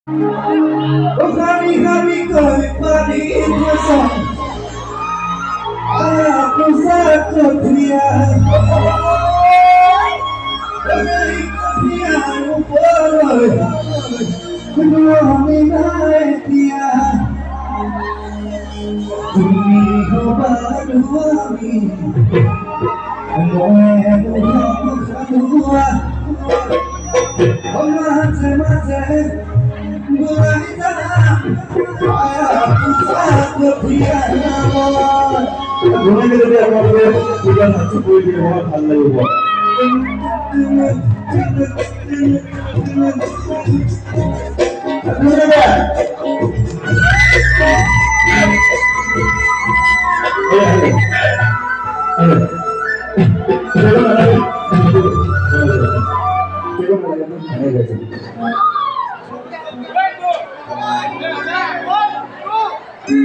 Oh, hari-hari kau nikmati insan, aku sakit dia. Dari kesian upaya, kedua minai dia. Demi obat duami, moe muka kedua. Mate-mate, bulan tanah, aku sakit dia. Bulan kita dia kalau bulan hati boleh dia orang halal juga. Bulan dia.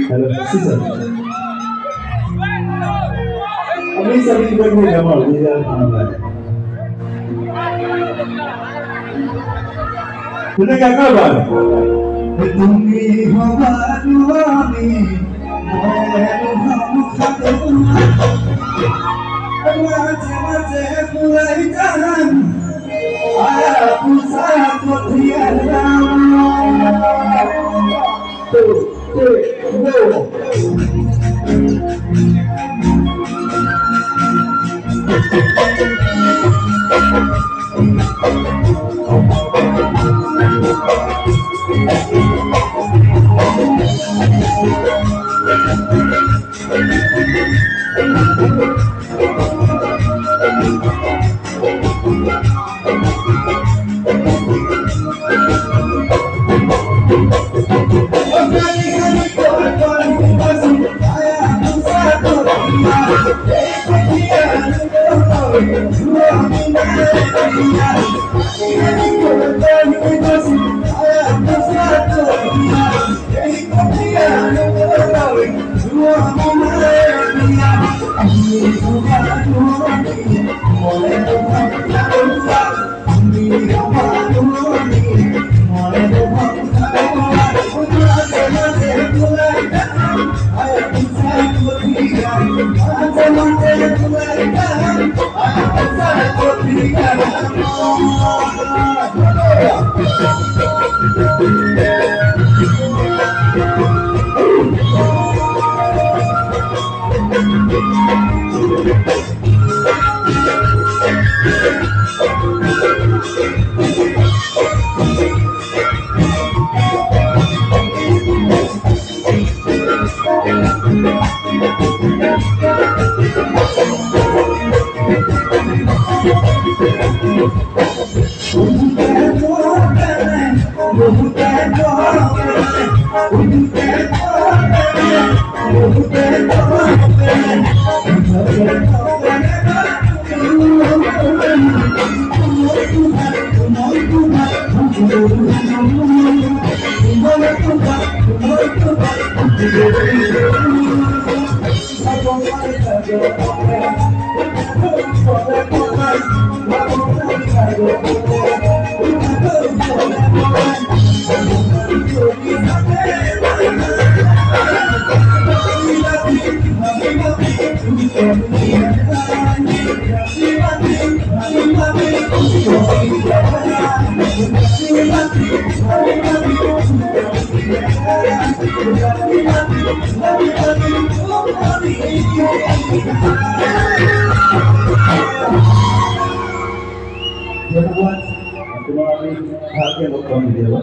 Hello, Susan. Kami sering bermain gamal di dalam kamar. Sudah क्या kabar? Tumi hwa duami, moe kamu ketemu. Mate-mate mulai jalan, aku sakit tiada. Terima kasih. Bahagia untuk kamu dia.